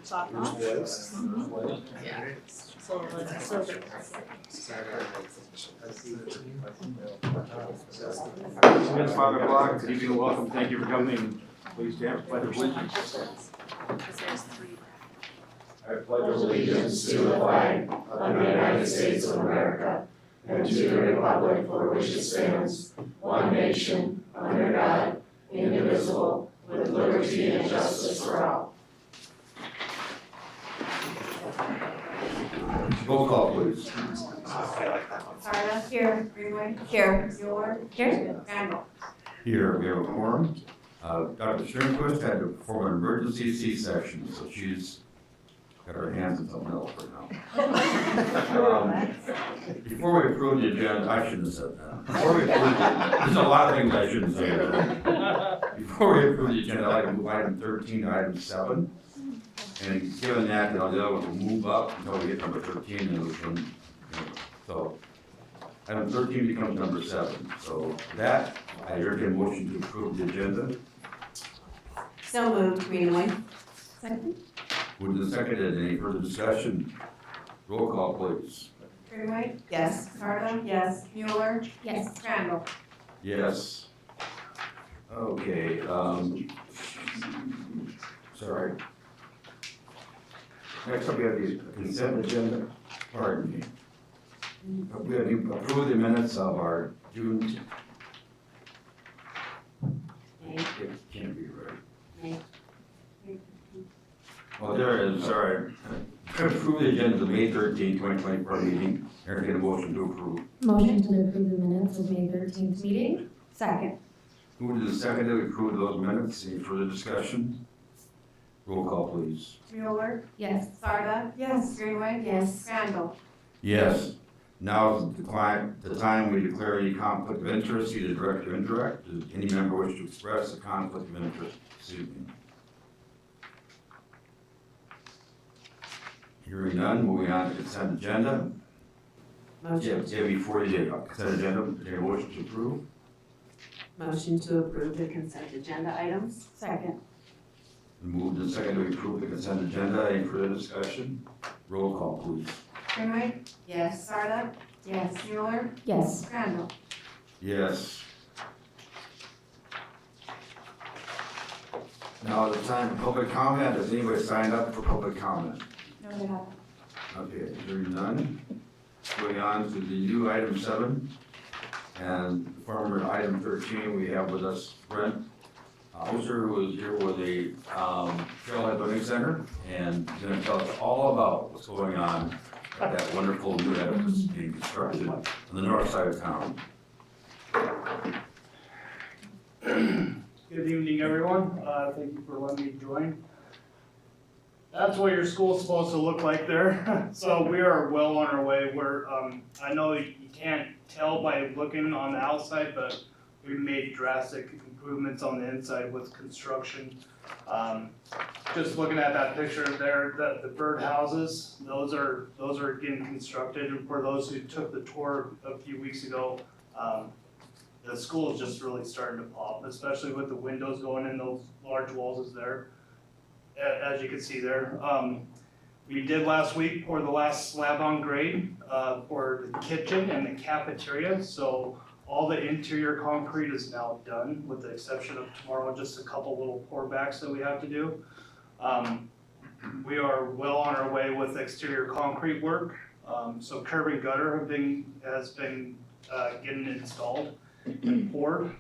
Yeah. It's 5 o'clock. Good evening and welcome. Thank you for coming. Please stand. Pledge of allegiance. I pledge Allegiance to the flag of the United States of America and to the republic for which it stands, one nation, under God, indivisible, with liberty and justice for all. Roll call, please. Sarda. Here. Greenway. Here. Mueller. Here. Randall. Here, we have a quorum. Dr. Sternquist had to perform an emergency C-section, so she's got her hands in something else right now. Before we approve the agenda, I shouldn't have said that. Before we approve, there's a lot of things I shouldn't say. Before we approve the agenda, I'd like to move item 13 to item 7. And given that, the other one will move up until we get number 13, and we can, so item 13 becomes number 7. So that, I urge a motion to approve the agenda. So moved. Greenway. Second. Moved and seconded. Any further discussion? Roll call, please. Greenway. Yes. Sarda. Yes. Mueller. Yes. Randall. Yes. Okay, sorry. Next up, we have the consent agenda. Pardon me. We have to approve the minutes of our June. It can't be right. Well, there it is, sorry. Approve the agenda of the May 13, 2024 meeting. Entertain a motion to approve. Motion to approve the minutes of May 13th meeting. Second. Moved and seconded to approve those minutes. Any further discussion? Roll call, please. Mueller. Yes. Sarda. Yes. Greenway. Yes. Randall. Yes. Now is the time we declare any conflict of interest, either direct or indirect. Does any member wish to express a conflict of interest this evening? Hearing none, moving on to consent agenda. Motion. Yeah, before you did consent agenda, any motion to approve? Motion to approve the consent agenda items. Second. Moved and seconded to approve the consent agenda. Any further discussion? Roll call, please. Greenway. Yes. Sarda. Yes. Mueller. Yes. Randall. Yes. Now the time for public comment. Has anybody signed up for public comment? No, they haven't. Okay, hearing none. Going on to the new item 7 and former item 13, we have with us Brent Hauser, who is here with the Trailhead Learning Center, and he's going to tell us all about what's going on at that wonderful new edifice being constructed on the north side of town. Good evening, everyone. Thank you for letting me join. That's what your school's supposed to look like there. So we are well on our way. I know you can't tell by looking on the outside, but we've made drastic improvements on the inside with construction. Just looking at that picture there, the bird houses, those are getting constructed. And for those who took the tour a few weeks ago, the school is just really starting to pop, especially with the windows going in those large walls there. As you can see there, we did last week pour the last slab on grade for the kitchen and the cafeteria. So all the interior concrete is now done, with the exception of tomorrow, just a couple little pour backs that we have to do. We are well on our way with exterior concrete work. So curb and gutter has been getting installed and poured.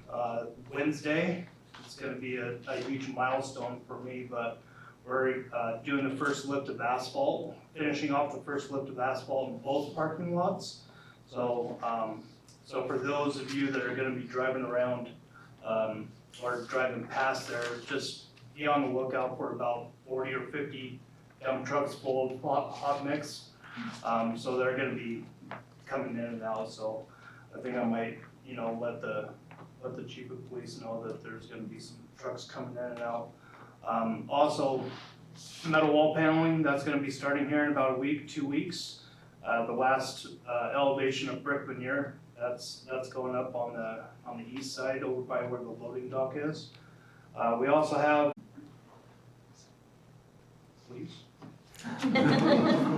Wednesday, it's going to be a huge milestone for me, but we're doing the first lift of asphalt, finishing off the first lift of asphalt in both parking lots. So, so for those of you that are going to be driving around or driving past there, just be on the lookout for about 40 or 50 dump trucks full of hot mix. So they're going to be coming in and out. So I think I might, let the chief of police know that there's going to be some trucks coming in and out. Also, metal wall paneling, that's going to be starting here in about a week, 2 weeks. The last elevation of brick veneer, that's going up on the east side over by where the loading dock is. We also have, please.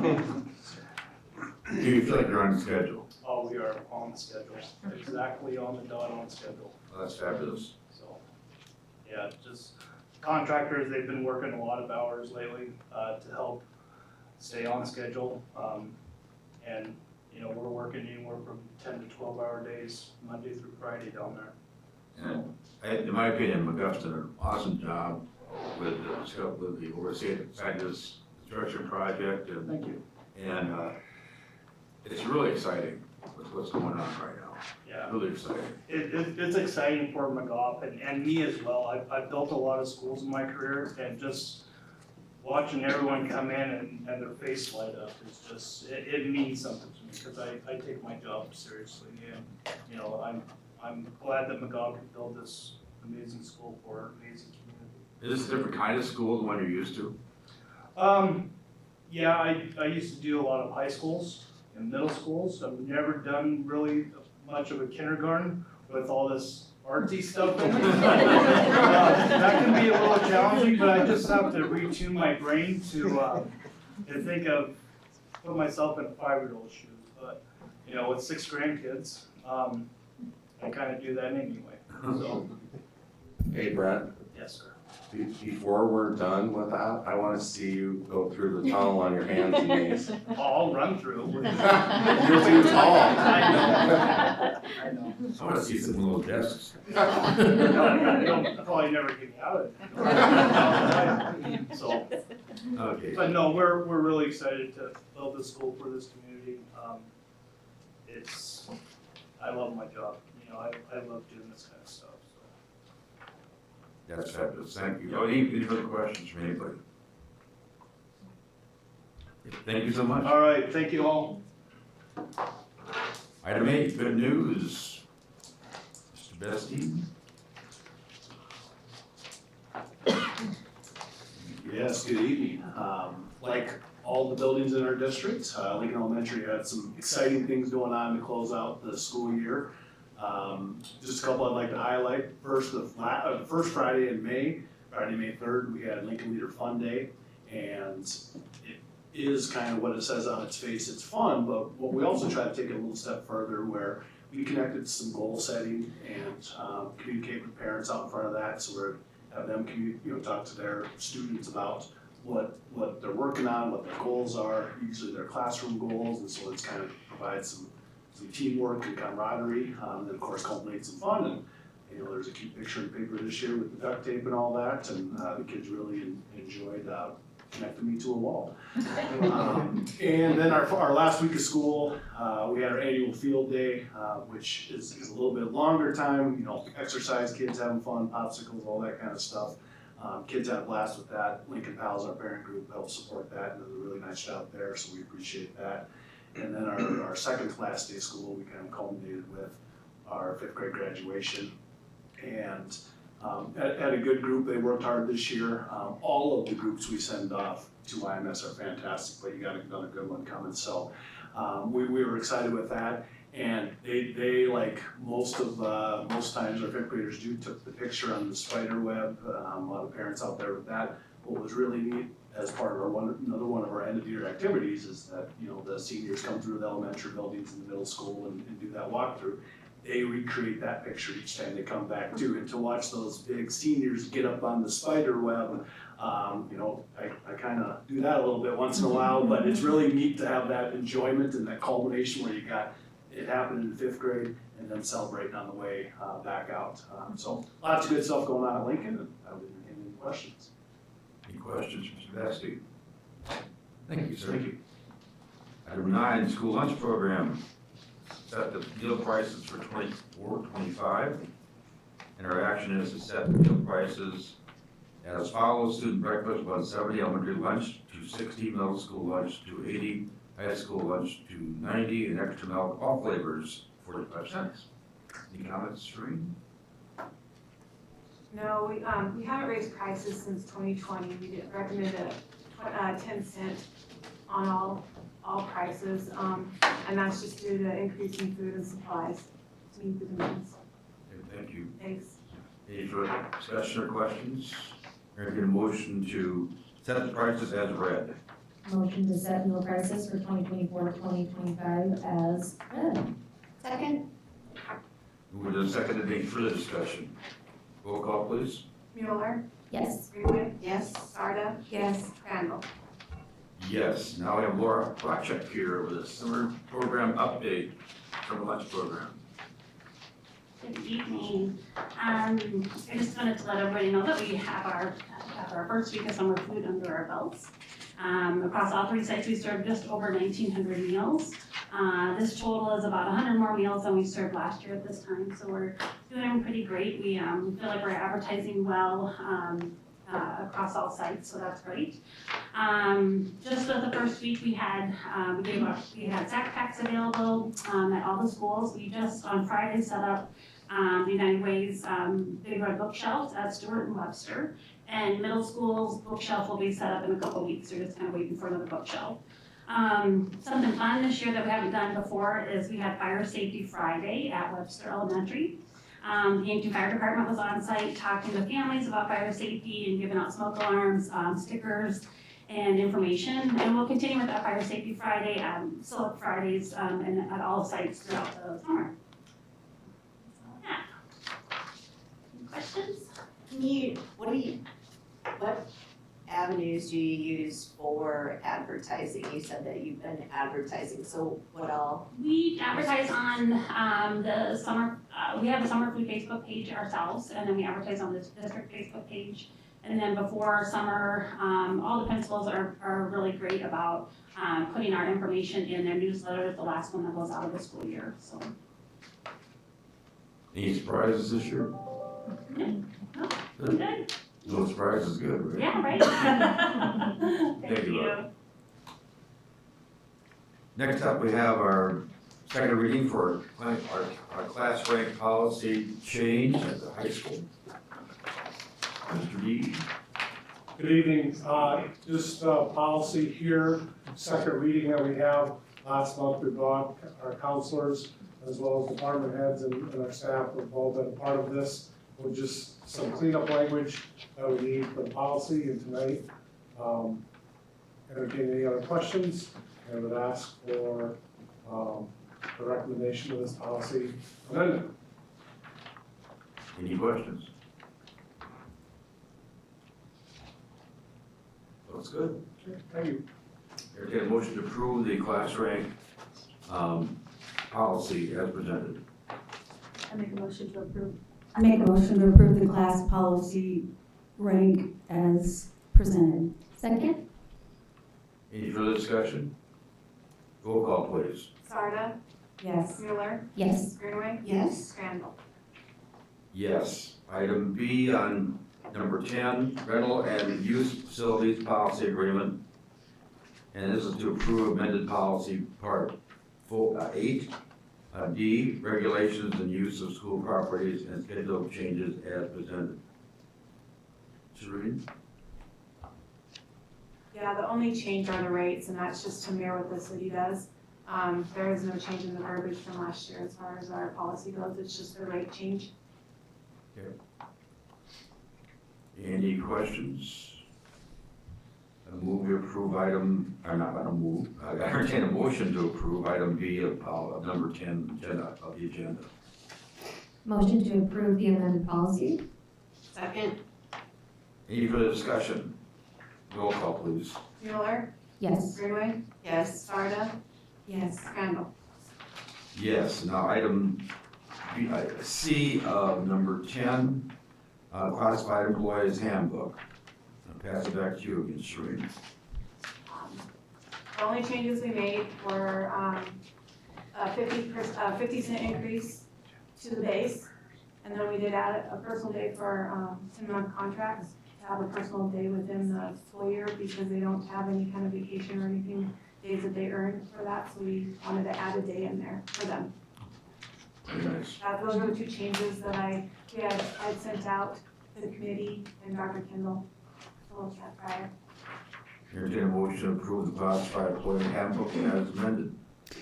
Do you feel like you're on schedule? Oh, we are on the schedule, exactly on the dot on schedule. Well, that's fabulous. So, yeah, just contractors, they've been working a lot of hours lately, to help stay on schedule. And, you know, we're working anywhere from 10 to 12-hour days, Monday through Friday down there. And in my opinion, McGuff's done an awesome job with the oversight of this construction project, and Thank you. it's really exciting with what's going on right now. Yeah. Really exciting. It's exciting for McGough and me as well. I've built a lot of schools in my career, and just watching everyone come in and their face light up is just, it means something to me, because I take my job seriously, and, you know, I'm glad that McGough could build this amazing school for an amazing community. Is this a different kind of school than one you're used to? Yeah, I used to do a lot of high schools and middle schools. I've never done really much of a kindergarten with all this artsy stuff in it. That can be a little challenging, but I just have to retune my brain to think of, put myself in a 5-year-old's shoes. But, you know, with 6 grandkids, I kind of do that anyway, so, Hey Brett, yes, sir. before we're done with that, I want to see you go through the tunnel on your hands and knees. I'll run through. You're too tall. I know. I want to see some little desks. They'll probably never get me out of it. So, Okay. but no, we're really excited to build this school for this community. I love my job, you know, I love doing this kind of stuff, so. That's fabulous. Thank you. Oh, any further questions from anybody? Thank you so much. All right, thank you all. Item 8, good news. Mr. Bestie? Yes, good evening. Like all the buildings in our district, Lincoln Elementary had some exciting things going on to close out the school year. Just a couple I'd like to highlight. First, the first Friday in May, Friday, May 3rd, we had Lincoln Leader Fun Day. And it is kind of what it says on its face. It's fun, but what we also try to take it a little step further, where we connected some goal setting and communicate with parents out in front of that. So we're have them talk to their students about what they're working on, what their goals are, usually their classroom goals, and so it's kind of provides some teamwork and camaraderie, and then of course culminate some fun. And you know, there's a cute picture in the paper this year with the duct tape and all that, and the kids really enjoyed connecting me to a wall. And then our last week of school, we had our annual field day, which is a little bit longer time, you know, exercise, kids having fun, popsicles, all that kind of stuff. Kids had a blast with that. Lincoln Pals, our parent group, helped support that and did a really nice job there, so we appreciate that. And then our second class day of school, we kind of culminated with our 5th grade graduation. And had a good group. They worked hard this year. All of the groups we send off to IMS are fantastic, but you got another good one coming. So we were excited with that. And they like most times our 5th graders do, took the picture on the spider web. A lot of parents out there with that. What was really neat as part of another one of our end of year activities is that, you know, the seniors come through the elementary buildings and the middle school and do that walkthrough. They recreate that picture each time they come back too, and to watch those big seniors get up on the spider web, you know, I kind of do that a little bit once in a while, but it's really neat to have that enjoyment and that culmination where you got it happening in 5th grade and then celebrating on the way back out. So lots of good stuff going on at Lincoln, and I would entertain any questions. Any questions, Mr. Bestie? Thank you, sir. Thank you. Item 9, school lunch program. Set the meal prices for 24-25. And our action is to set the meal prices as follows: student breakfast 170, elementary lunch 260, middle school lunch 280, high school lunch 290, and extra milk, all flavors 45 cents. Any comments, Shereen? No, we haven't raised prices since 2020. We did recommend a 10 cent on all prices, and that's just due to increasing food and supplies to meet the demands. Okay, thank you. Thanks. Any further discussion or questions? Or get a motion to set the prices as read? Motion to set meal prices for 2024-2025 as read. Second? Moved and seconded, any further discussion? Roll call, please. Mueller, Yes. Greenway, Yes. Sarda, Yes. Crandall. Yes, now we have Laura Project here with a summer program update from the lunch program. Good evening. I just wanted to let everybody know that we have our first week of summer food under our belts. Across all 3 sites, we served just over 1,900 meals. This total is about 100 more meals than we served last year at this time, so we're doing pretty great. We feel like we're advertising well across all sites, so that's great. Just for the first week, we had sack packs available at all the schools. We just on Friday set up the United Way's Big Red bookshelves at Stewart and Webster. And middle school's bookshelf will be set up in a couple weeks. They're just kind of waiting for another bookshelf. Something fun this year that we haven't done before is we had Fire Safety Friday at Webster Elementary. The Yankton Fire Department was on site talking to families about fire safety and giving out smoke alarms, stickers, and information. And we'll continue with that Fire Safety Friday, Select Fridays, and at all sites throughout the summer. Yeah. Any questions? What avenues do you use for advertising? You said that you've been advertising, so what all? We advertise on the summer, we have a summer food Facebook page ourselves, and then we advertise on the district Facebook page. And then before summer, all the principals are really great about putting our information in their newsletter, the last one that goes out of the school year, so. Any surprises this year? No, good. No surprises, good, right? Yeah, right? Thank you. Next up, we have our second reading for our class rank policy change at the high school. Mr. D. Good evening, just policy here, second reading that we have. Last month we brought our counselors as well as department heads and our staff have all been a part of this. With just some cleanup language that we need for the policy, and tonight, entertain any other questions, and would ask for the recommendation of this policy amendment. Any questions? Looks good. Okay, thank you. Entertain a motion to approve the class rank policy as presented. I make a motion to approve. I make a motion to approve the class policy rank as presented. Second? Any further discussion? Roll call, please. Sarda, Yes. Mueller, Yes. Greenway, Yes. Crandall. Yes. Item B on number 10, rental and use facilities policy agreement. And this is to approve amended policy part 8. D, regulations and use of school properties and schedule changes as presented. Shereen? Yeah, the only change are the rates, and that's just to mirror what the city does. There is no change in the verbiage from last year as far as our policy goes, it's just the rate change. Any questions? I move we approve item, or not, I don't move, I entertain a motion to approve item B of number 10 of the agenda. Motion to approve the amended policy? Second? Any further discussion? Roll call, please. Mueller, Yes. Greenway, Yes. Sarda, Yes. Crandall. Yes, now item C of number 10, classified employees handbook. I'll pass it back to you again, Shereen. The only changes we made were a 50-cent increase to the base. And then we did add a personal day for 10-month contracts, to have a personal day within the school year because they don't have any kind of vacation or anything, days that they earn for that. So we wanted to add a day in there for them. Very nice. Those are the two changes that I sent out to the committee and Dr. Kendall to look at prior. Entertain a motion to approve the classified employee handbook as amended.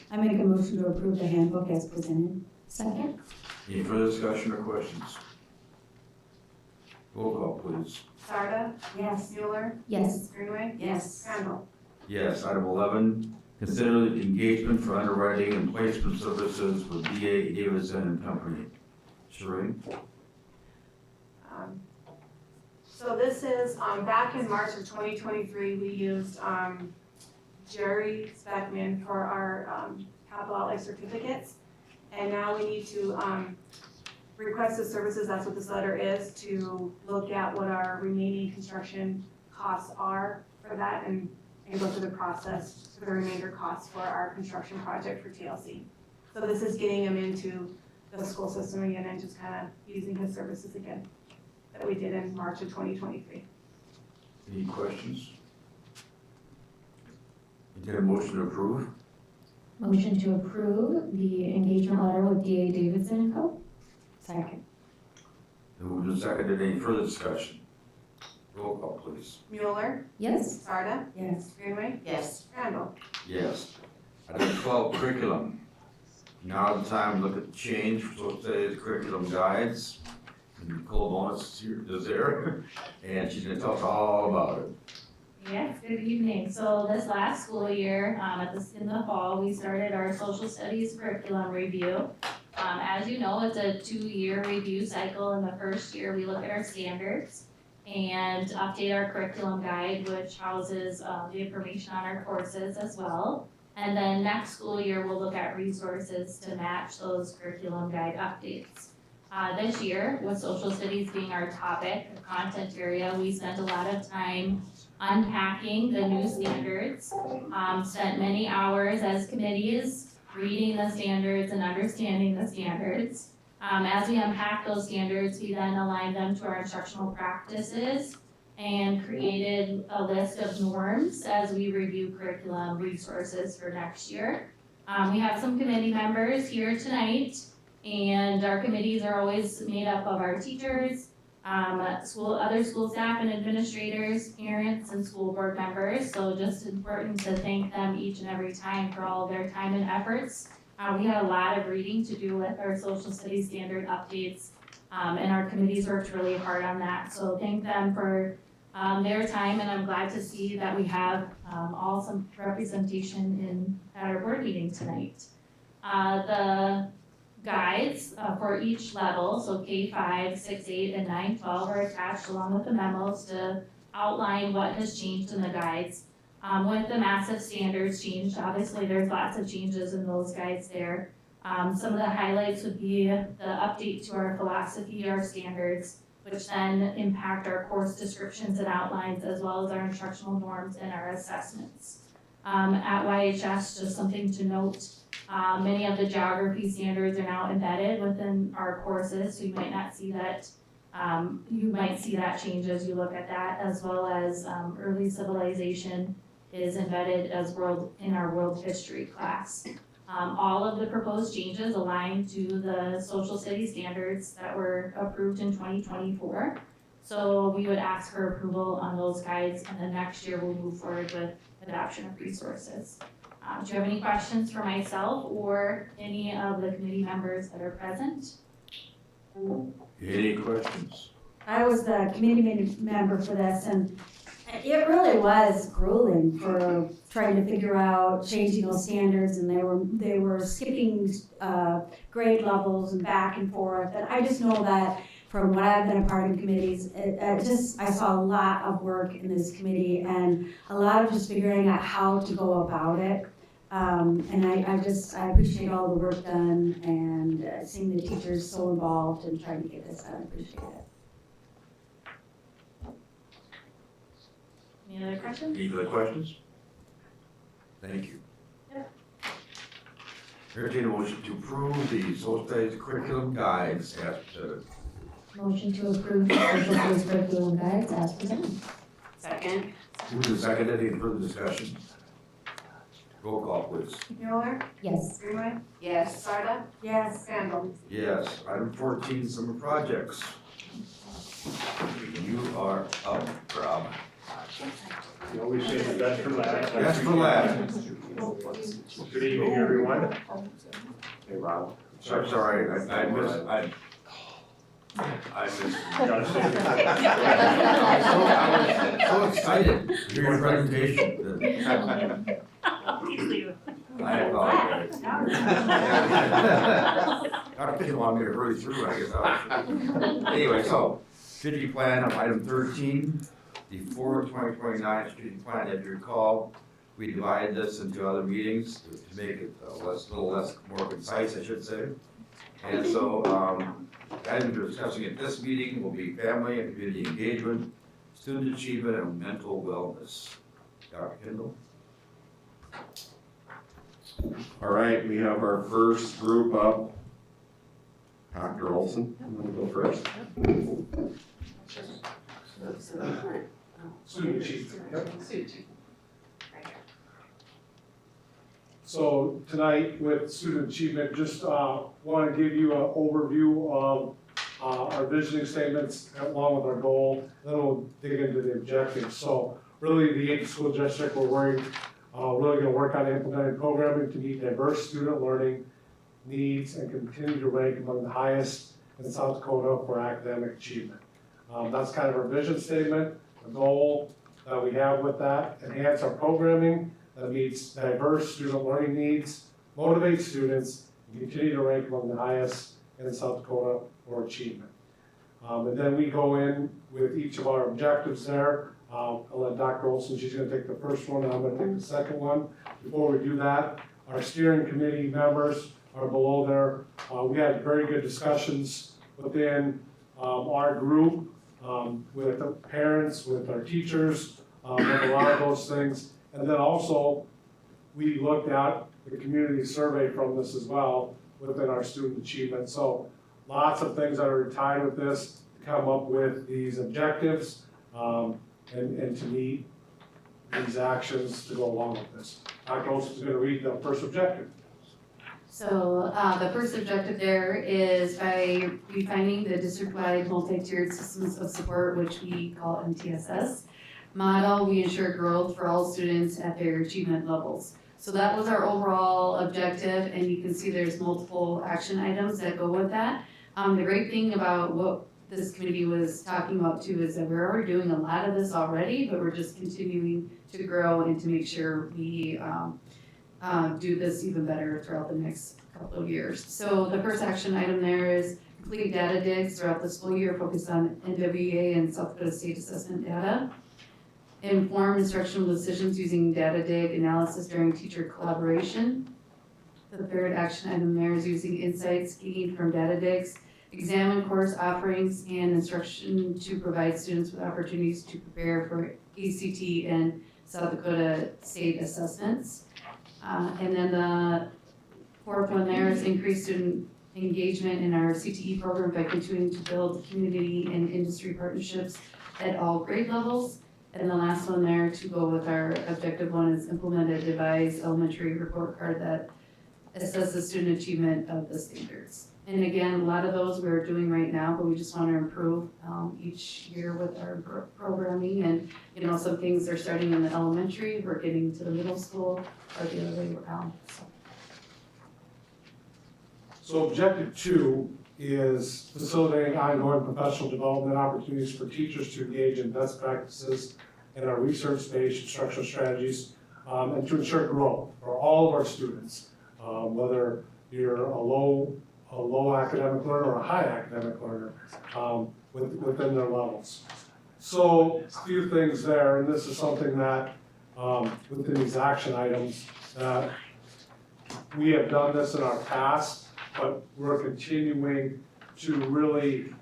I make a motion to approve the handbook as presented. Second? Any further discussion or questions? Roll call, please. Sarda, Yes. Mueller, Yes. Greenway, Yes. Crandall. Yes. Item 11, consider the engagement for underwriting and placement services with D.A. Davidson and Company. Sheree? So this is, back in March of 2023, we used Jerry Speckman for our capital outlay certificates. And now we need to request the services, that's what this letter is, to look at what our remaining construction costs are for that and go through the process for the remainder costs for our construction project for TLC. So this is getting him into the school system again and just kind of using his services again that we did in March of 2023. Any questions? Entertain a motion to approve. Motion to approve the engagement letter with D.A. Davidson and Co. Second. Moved and seconded. Any further discussion? Roll call, please. Mueller, Yes. Sarda, Yes. Greenway, Yes. Randall. Yes. Item 12, curriculum. Now the time to look at the change for social studies curriculum guides. And Nicole Bonus is there, and she's gonna tell us all about it. Yes, good evening. So this last school year, in the fall, we started our social studies curriculum review. As you know, it's a 2-year review cycle. In the first year, we look at our standards and update our curriculum guide, which houses the information on our courses as well. And then next school year, we'll look at resources to match those curriculum guide updates. This year, with social studies being our topic, the content area, we spent a lot of time unpacking the new standards, spent many hours as committees reading the standards and understanding the standards. As we unpack those standards, we then aligned them to our instructional practices and created a list of norms as we review curriculum resources for next year. We have some committee members here tonight, and our committees are always made up of our teachers, other school staff and administrators, parents, and school board members. So just important to thank them each and every time for all of their time and efforts. We had a lot of reading to do with our social studies standard updates, and our committees worked really hard on that. So thank them for their time, and I'm glad to see that we have all some representation at our board meeting tonight. The guides for each level, so K-5, 6, 8, and 9, 12 are attached along with the memos to outline what has changed in the guides. With the massive standards changed, obviously there's lots of changes in those guides there. Some of the highlights would be the update to our philosophy, our standards, which then impact our course descriptions and outlines, as well as our instructional norms and our assessments. At YHS, just something to note, many of the geography standards are now embedded within our courses, so you might not see that. You might see that change as you look at that, as well as early civilization is embedded as in our world history class. All of the proposed changes align to the social studies standards that were approved in 2024. So we would ask for approval on those guides, and then next year we'll move forward with adoption of resources. Do you have any questions for myself or any of the committee members that are present? Any questions? I was the committee member for this, and it really was grueling for trying to figure out changing those standards, and they were skipping grade levels and back and forth. And I just know that from what I've been a part of committees, I saw a lot of work in this committee and a lot of just figuring out how to go about it. And I appreciate all the work done and seeing the teachers so involved in trying to get this done. I appreciate it. Any other questions? Any other questions? Thank you. Yeah. Entertain a motion to approve the social studies curriculum guides as presented. Motion to approve the social studies curriculum guides as presented. Second. Moved and seconded. Any further discussion? Roll call, please. Mueller, Yes. Greenway, Yes. Sarda, Yes. Randall. Yes. Item 14, summer projects. You are up, Rob. You always say the best for last. That's for last. Good evening, everyone. Hey, Rob. Sorry, I missed, I missed. Gotta say it. I was so excited to hear your presentation. Please leave. I apologize. Dr. Kitchen wanted me to hurry through, I guess. Anyway, so, strategic plan of item 13, the forward 2029 strategic plan, as you recall, we divided this into other meetings to make it more concise, I should say. And so, items we're discussing at this meeting will be family and community engagement, student achievement, and mental wellness. Dr. Kendall? All right, we have our first group up. Dr. Olson, you want to go first? Student achievement, yep. So tonight with student achievement, just want to give you an overview of our visioning statements along with our goal, then we'll dig into the objectives. So really the Yankton School District, we're really going to work on implementing programming to meet diverse student learning needs and continue to rank among the highest in South Dakota for academic achievement. That's kind of our vision statement, the goal that we have with that, enhance our programming that meets diverse student learning needs, motivate students, and continue to rank among the highest in South Dakota for achievement. And then we go in with each of our objectives there. I'll let Dr. Olson, she's gonna take the first one, and I'm gonna take the second one. Before we do that, our steering committee members are below there. We had very good discussions within our group with the parents, with our teachers, with a lot of those things. And then also, we looked at the community survey from this as well within our student achievement. So lots of things that are tied with this to come up with these objectives and to meet these actions to go along with this. Dr. Olson is going to read the first objective. So the first objective there is by refining the district-wide multi-tiered systems of support, which we call MTSS model, we ensure growth for all students at their achievement levels. So that was our overall objective, and you can see there's multiple action items that go with that. The great thing about what this committee was talking about too is that we're already doing a lot of this already, but we're just continuing to grow and to make sure we do this even better throughout the next couple of years. So the first action item there is complete data digs throughout the school year focused on NWEA and South Dakota State Assessment data. Inform instructional decisions using data dig analysis during teacher collaboration. The third action item there is using insights gained from data digs. Examine course offerings and instruction to provide students with opportunities to prepare for ACT and South Dakota state assessments. And then the fourth one there is increase student engagement in our CTE program by continuing to build community and industry partnerships at all grade levels. And the last one there to go with our objective one is implement a devised elementary report card that assesses student achievement of the standards. And again, a lot of those we're doing right now, but we just want to improve each year with our programming. And you know, some things are starting in the elementary, we're getting to the middle school, or the other way around. So objective 2 is facilitating ongoing professional development opportunities for teachers to engage in best practices in our research-based instructional strategies and to ensure growth for all of our students, whether you're a low academic learner or a high academic learner within their levels. So a few things there, and this is something that within these action items that we have done this in our past, but we're continuing to really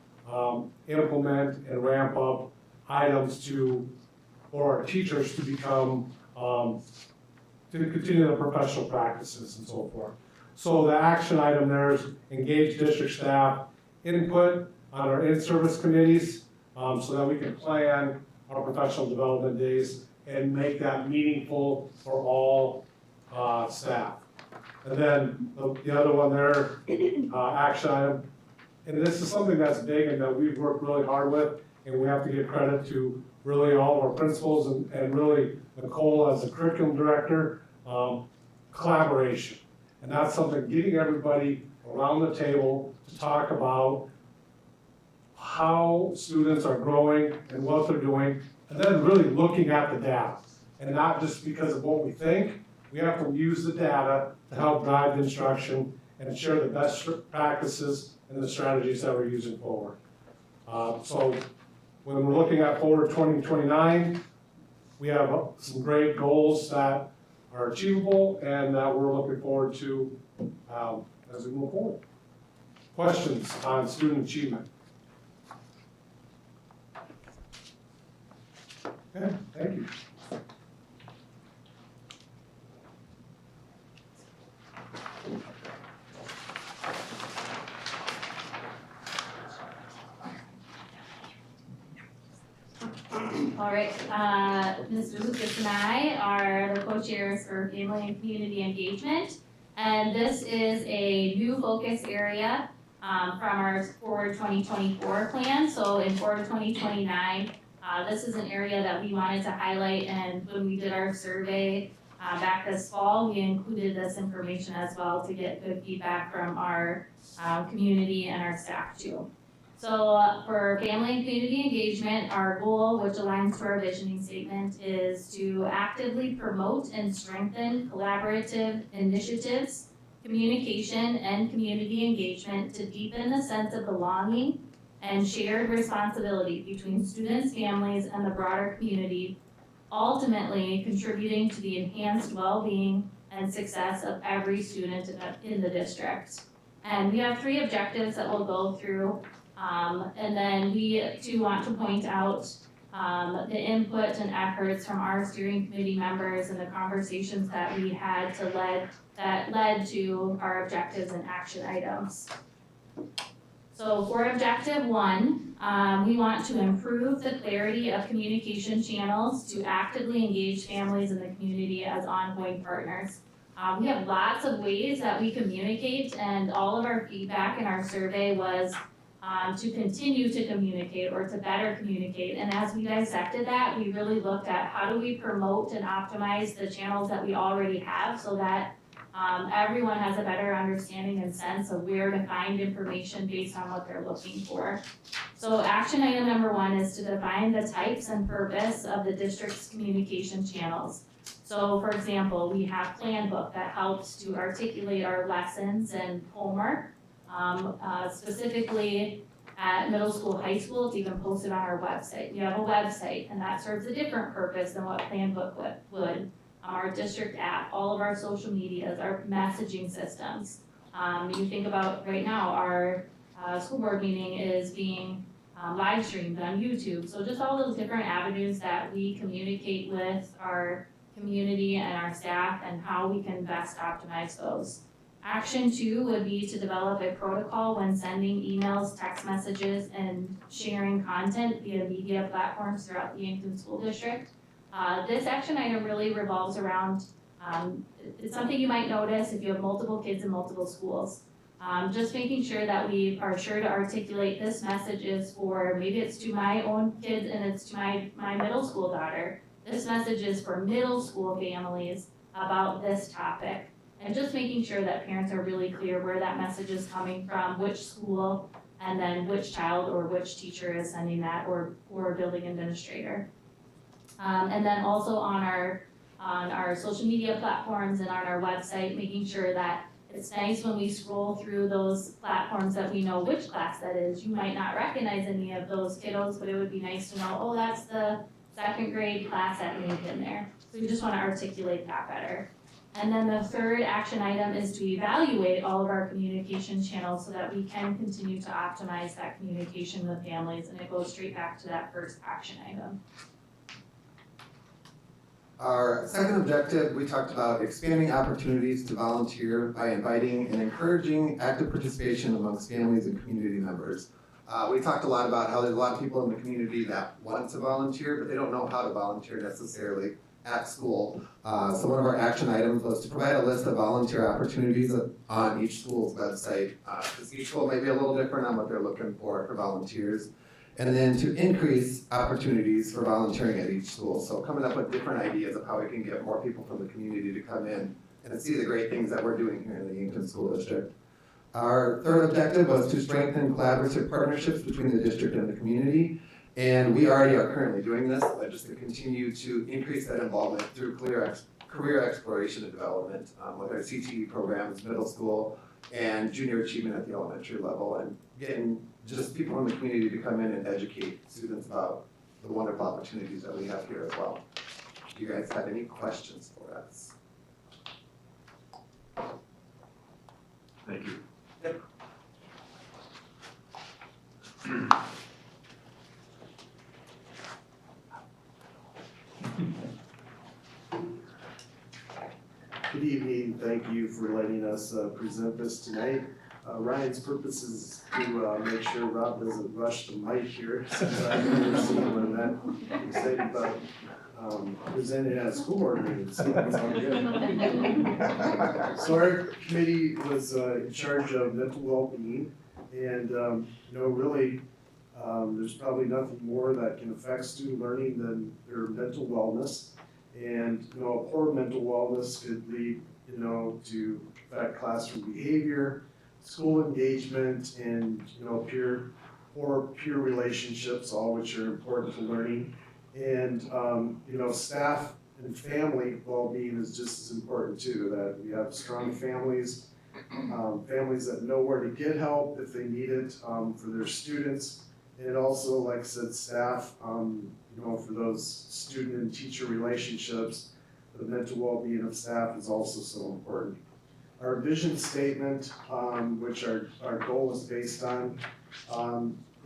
implement and ramp up items for our teachers to become, to continue their professional practices and so forth. So the action item there is engage district staff input on our in-service committees so that we can plan our professional development days and make that meaningful for all staff. And then the other one there, action item, and this is something that's big and that we've worked really hard with, and we have to give credit to really all of our principals and really Nicole as the curriculum director, collaboration. And that's something, getting everybody around the table to talk about how students are growing and what they're doing, and then really looking at the data. And not just because of what we think, we have to use the data to help guide the instruction and share the best practices and the strategies that we're using forward. So when we're looking at forward 2029, we have some great goals that are achievable and that we're looking forward to as we move forward. Questions on student achievement? Okay, thank you. All right, Mr. Lucas and I are the co-chairs for family and community engagement. And this is a new focus area from our Forward 2024 plan. So in Forward 2029, this is an area that we wanted to highlight, and when we did our survey back this fall, we included this information as well to get good feedback from our community and our staff too. So for family and community engagement, our goal, which aligns to our visioning statement, is to actively promote and strengthen collaborative initiatives, communication, and community engagement to deepen the sense of belonging and shared responsibility between students, families, and the broader community, ultimately contributing to the enhanced well-being and success of every student in the district. And we have 3 objectives that we'll go through. And then we too want to point out the input and efforts from our steering committee members and the conversations that we had that led to our objectives and action items. So for objective 1, we want to improve the clarity of communication channels to actively engage families in the community as ongoing partners. We have lots of ways that we communicate, and all of our feedback in our survey was to continue to communicate or to better communicate. And as we dissected that, we really looked at how do we promote and optimize the channels that we already have so that everyone has a better understanding and sense of where to find information based on what they're looking for. So action item number 1 is to define the types and purpose of the district's communication channels. So for example, we have Plan Book that helps to articulate our lessons and homework. Specifically at middle school, high school, it's even posted on our website. We have a website, and that serves a different purpose than what Plan Book would. Our district app, all of our social medias, our messaging systems. You think about right now, our school board meeting is being live streamed on YouTube. So just all those different avenues that we communicate with our community and our staff and how we can best optimize those. Action 2 would be to develop a protocol when sending emails, text messages, and sharing content via media platforms throughout the Yankton School District. This action item really revolves around, it's something you might notice if you have multiple kids in multiple schools. Just making sure that we are sure to articulate this message is for, maybe it's to my own kids and it's to my middle school daughter. This message is for middle school families about this topic. And just making sure that parents are really clear where that message is coming from, which school, and then which child or which teacher is sending that, or building administrator. And then also on our social media platforms and on our website, making sure that it's nice when we scroll through those platforms that we know which class that is. You might not recognize any of those kiddos, but it would be nice to know, oh, that's the 2nd grade class at Yankton there. So we just want to articulate that better. And then the 3rd action item is to evaluate all of our communication channels so that we can continue to optimize that communication with families, and it goes straight back to that first action item. Our second objective, we talked about expanding opportunities to volunteer by inviting and encouraging active participation amongst families and community members. We talked a lot about how there's a lot of people in the community that want to volunteer, but they don't know how to volunteer necessarily at school. So one of our action items was to provide a list of volunteer opportunities on each school's website, because each school may be a little different on what they're looking for volunteers. And then to increase opportunities for volunteering at each school. So coming up with different ideas of how we can get more people from the community to come in and see the great things that we're doing here in the Yankton School District. Our third objective was to strengthen collaborative partnerships between the district and the community. And we already are currently doing this, but just to continue to increase that involvement through career exploration and development with our CTE programs, middle school, and junior achievement at the elementary level, and getting just people in the community to come in and educate students about the wonderful opportunities that we have here as well. Do you guys have any questions for us? Thank you. Good evening, thank you for letting us present this tonight. Ryan's purpose is to make sure Rob doesn't rush the mic here, since I've never seen him in that excited about presenting at a school board meeting, so that's all good. So our committee was in charge of mental well-being, and really, there's probably nothing more that can affect student learning than their mental wellness. And, poor mental wellness could lead, to affect classroom behavior, school engagement, and, poor peer relationships, all which are important to learning. And, staff and family well-being is just as important too, that we have strong families, families that know where to get help if they need it for their students. And also, like I said, staff, for those student and teacher relationships, the mental well-being of staff is also so important. Our vision statement, which our goal is based on,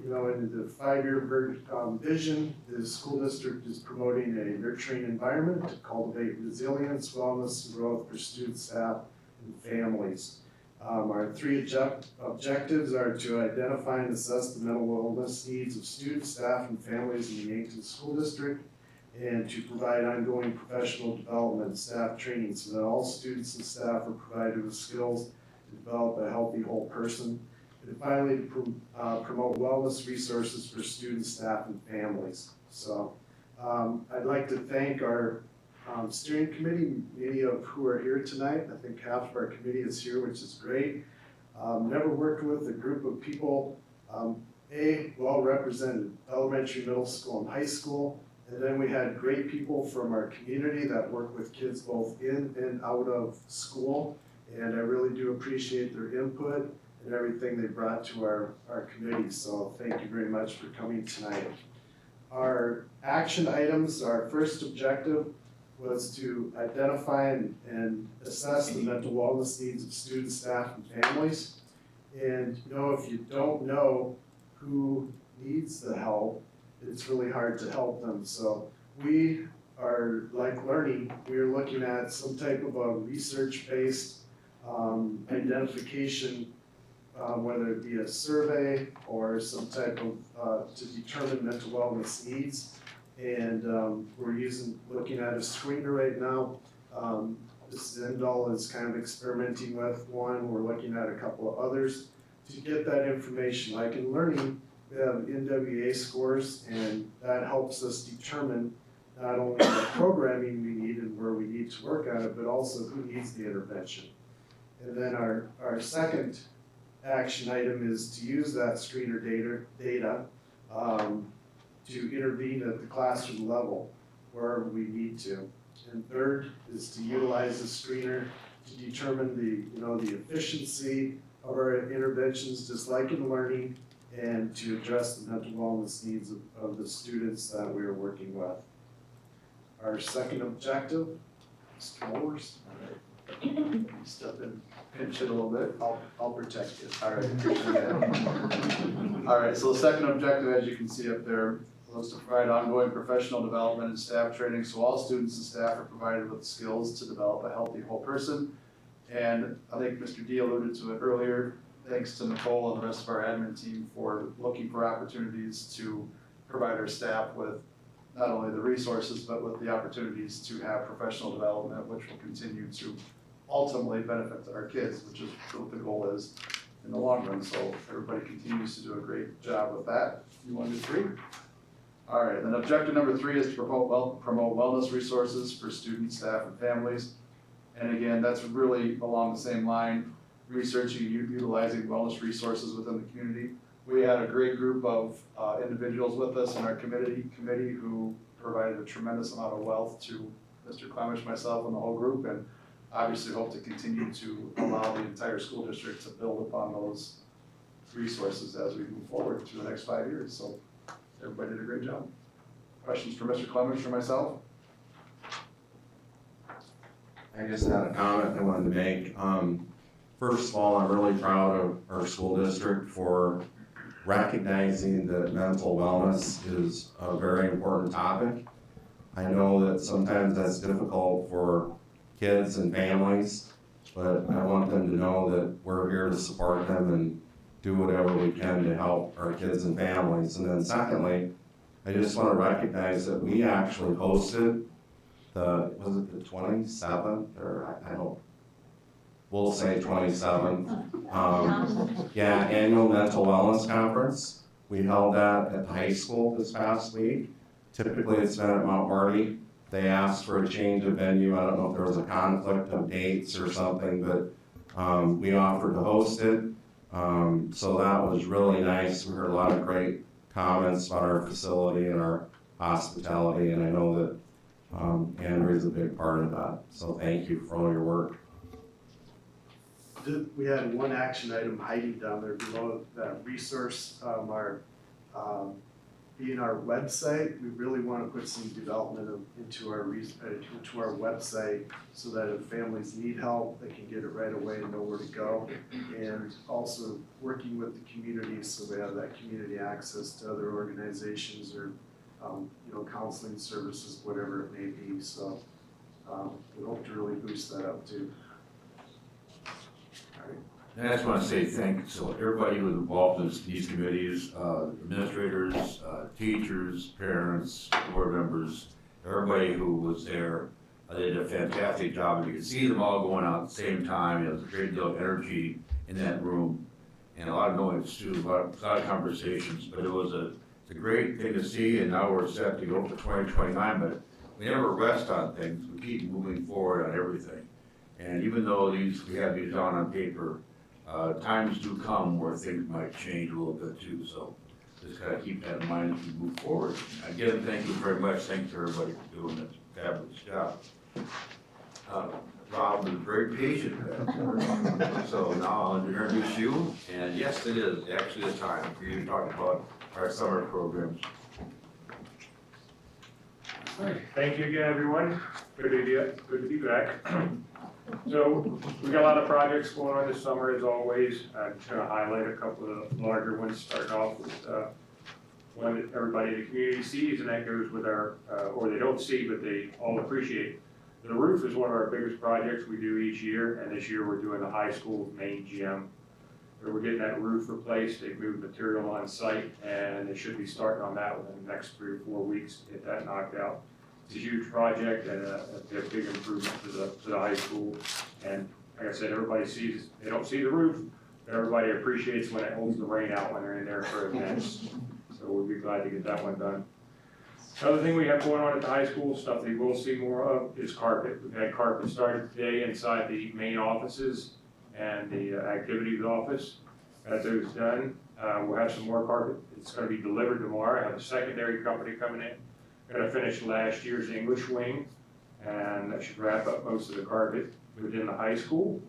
in the 5-year vision, the school district is promoting a nurturing environment to cultivate resilience, wellness, and growth for students, staff, and families. Our 3 objectives are to identify and assess the mental wellness needs of students, staff, and families in the Yankton School District, and to provide ongoing professional development and staff training so that all students and staff are provided with skills to develop a healthy whole person. And finally, to promote wellness resources for students, staff, and families. So I'd like to thank our steering committee, many of who are here tonight. I think half of our committee is here, which is great. Never worked with a group of people, well represented, elementary, middle school, and high school. And then we had great people from our community that work with kids both in and out of school. And I really do appreciate their input and everything they brought to our committee. So thank you very much for coming tonight. Our action items, our first objective was to identify and assess the mental wellness needs of students, staff, and families. And if you don't know who needs the help, it's really hard to help them. So we are, like learning, we are looking at some type of a research-based identification, whether it be a survey or some type of, to determine mental wellness needs. And we're looking at a screener right now. Zendal is kind of experimenting with one. We're looking at a couple of others to get that information. Like in learning, we have NWA scores, and that helps us determine not only the programming we need and where we need to work on it, but also who needs the intervention. And then our second action item is to use that screener data to intervene at the classroom level wherever we need to. And third is to utilize the screener to determine the efficiency of our interventions, just like in learning, and to address the mental wellness needs of the students that we are working with. Our second objective, Mr. Moores. All right. Step in, pinch it a little bit. I'll protect you. All right. All right. So the second objective, as you can see up there, was to provide ongoing professional development and staff training, so all students and staff are provided with the skills to develop a healthy whole person. And I think Mr. D alluded to it earlier. Thanks to Nicole and the rest of our admin team for looking for opportunities to provide our staff with not only the resources, but with the opportunities to have professional development, which will continue to ultimately benefit our kids, which is what the goal is in the long run. So everybody continues to do a great job with that. You want to do 3? All right, then objective number 3 is to promote wellness resources for students, staff, and families. And again, that's really along the same line, researching, utilizing wellness resources within the community. We had a great group of individuals with us in our committee who provided a tremendous amount of wealth to Mr. Clemish, myself, and the whole group, and obviously hope to continue to allow the entire school district to build upon those resources as we move forward through the next 5 years. So everybody did a great job. Questions for Mr. Clemish or myself? I just had a comment I wanted to make. First of all, I'm really proud of our school district for recognizing that mental wellness is a very important topic. I know that sometimes that's difficult for kids and families, but I want them to know that we're here to support them and do whatever we can to help our kids and families. And then secondly, I just want to recognize that we actually hosted was it the 27th, or I don't, we'll say 27th, annual mental wellness conference. We held that at the high school this past week. Typically it's been at Mount Marty. They asked for a change of venue. I don't know if there was a conflict of dates or something, but we offered to host it. So that was really nice. We heard a lot of great comments about our facility and our hospitality, and I know that Andrew's a big part of that. So thank you for all your work. We had one action item hiding down there below that resource, being our website. We really want to put some development into our website so that if families need help, they can get it right away and know where to go. And also working with the community so they have that community access to other organizations or counseling services, whatever it may be. So we hope to really boost that up too. And I just want to say thank you to everybody who was involved in these committees, administrators, teachers, parents, board members, everybody who was there. They did a fantastic job, and you could see them all going out at the same time. There was a great deal of energy in that room, and a lot of noise too, a lot of conversations. But it's a great thing to see, and now we're set to go for 2029. But we never rest on things. We keep moving forward on everything. And even though we have these down on paper, times do come where things might change a little bit too, so just gotta keep that in mind as we move forward. Again, thank you very much. Thanks to everybody for doing this fabulous job. Rob was very patient. So now I'll introduce you, and yes, it is actually the time for you to talk about our summer programs. Thank you again, everyone. Good to be back. So we got a lot of projects going on this summer, as always. I'm just going to highlight a couple of the larger ones, starting off with one that everybody in the community sees, and that goes with our, or they don't see, but they all appreciate. The roof is one of our biggest projects we do each year, and this year we're doing the high school main gym. We're getting that roof replaced. They've moved material on site, and they should be starting on that within the next 3 or 4 weeks to get that knocked out. It's a huge project and a big improvement to the high school. And like I said, everybody sees, they don't see the roof, but everybody appreciates when it holds the rain out when they're in there for events. So we'll be glad to get that one done. Another thing we have going on at the high school, stuff that you will see more of, is carpet. We've had carpet started today inside the main offices and the activities office. As those done, we'll have some more carpet. It's going to be delivered tomorrow. I have a secondary company coming in. Going to finish last year's English wing, and that should wrap up most of the carpet within the high school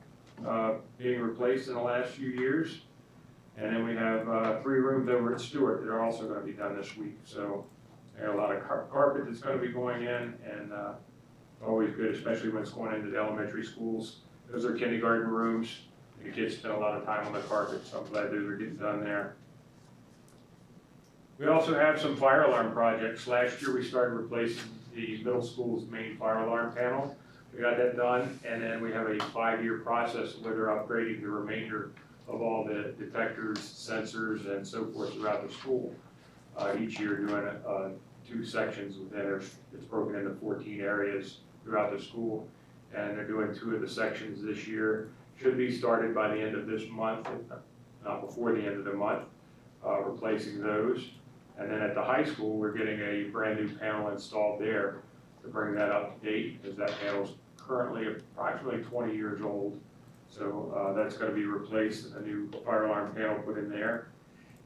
being replaced in the last few years. And then we have 3 rooms over at Stewart that are also going to be done this week. So there are a lot of carpet that's going to be going in, and always good, especially when it's going into the elementary schools. Those are kindergarten rooms. The kids spend a lot of time on the carpet, so I'm glad those are getting done there. We also have some fire alarm projects. Last year we started replacing the middle school's main fire alarm panel. We got that done, and then we have a 5-year process where they're upgrading the remainder of all the detectors, sensors, and so forth throughout the school. Each year doing 2 sections within it. It's broken into 14 areas throughout the school, and they're doing 2 of the sections this year. Should be started by the end of this month, not before the end of the month, replacing those. And then at the high school, we're getting a brand new panel installed there to bring that up to date, because that panel is currently approximately 20 years old. So that's gonna be replaced, a new fire alarm panel put in there.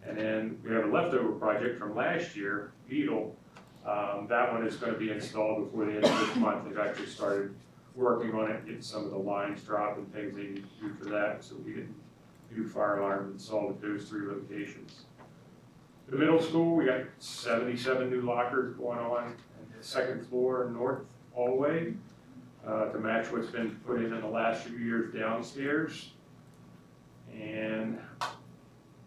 And then we have a leftover project from last year, Beetle. That one is gonna be installed before the end of this month. They've actually started working on it, getting some of the lines dropped and things they need to do for that, so we get new fire alarms installed at those 3 locations. The middle school, we got 77 new lockers going on in the 2nd floor north hallway to match what's been put in the last few years downstairs. And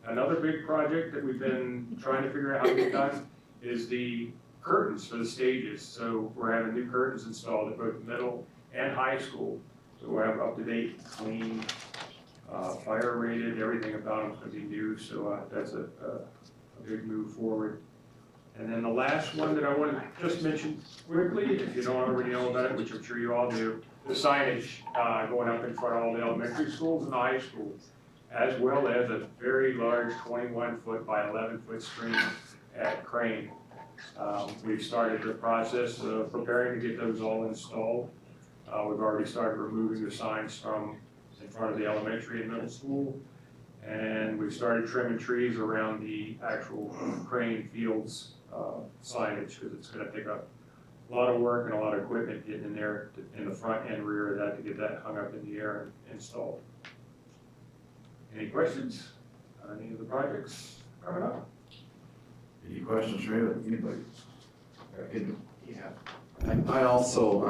another big project that we've been trying to figure out how to get done is the curtains for the stages. So we're having new curtains installed at both middle and high school. So we'll have up-to-date, clean, fire rated, everything about them is going to be new. So that's a big move forward. And then the last one that I want to just mention quickly, if you don't already know about it, which I'm sure you all do, the signage going up in front of all the elementary schools and the high schools, as well as a very large 21-foot by 11-foot screen at Crane. We've started the process of preparing to get those all installed. We've already started removing the signs from in front of the elementary and middle school. And we've started trimming trees around the actual Crane Fields signage, because it's going to take a lot of work and a lot of equipment getting in there in the front and rear of that to get that hung up in the air and installed. Any questions on any of the projects coming up? Any questions for anybody? Yeah. I also,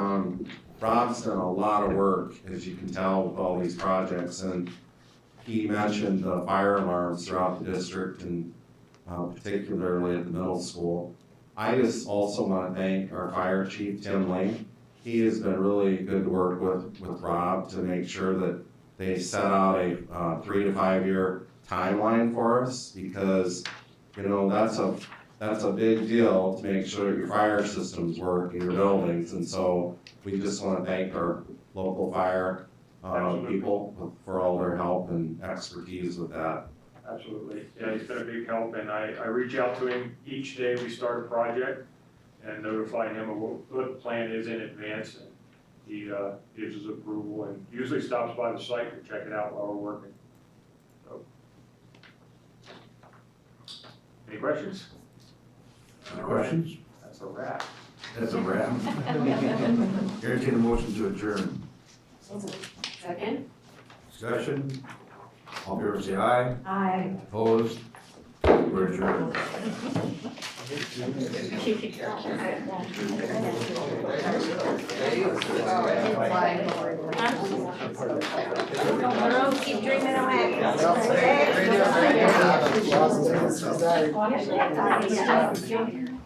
Rob's done a lot of work, as you can tell, with all these projects, and he mentioned the fire alarms throughout the district, and particularly at the middle school. I just also want to thank our fire chief, Tim Lane. He has been really good to work with Rob to make sure that they set out a 3 to 5 year timeline for us, because you know that's a big deal to make sure that your fire systems work in your buildings. And so we just want to thank our local fire people for all their help and expertise with that. Absolutely. Yeah, he's been a big help, and I reach out to him each day we start a project and notify him of what the plan is in advance. And he gives his approval and usually stops by the site to check it out while we're working. So, any questions? Any questions? That's a wrap. That's a wrap. Entertain a motion to adjourn. Second? Discussion? All in favor say aye. Aye. Opposed? We're adjourned. Keep dreaming away.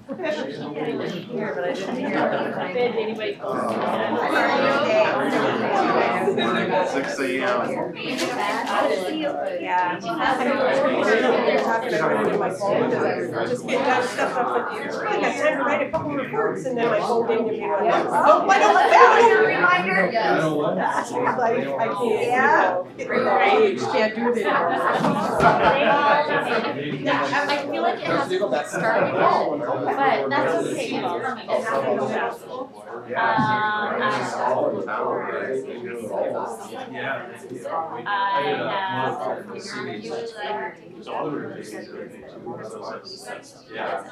Here, but I didn't hear. Did anybody call? 6 a.m. Yeah. Just get that stuff up with you. I got time to write a couple reports and then my phone didn't give me one. Oh, why don't look at your reminder? You know what? Like, I can't. Yeah. Age, can't do it anymore. I feel like it has to start but that's okay. Yeah.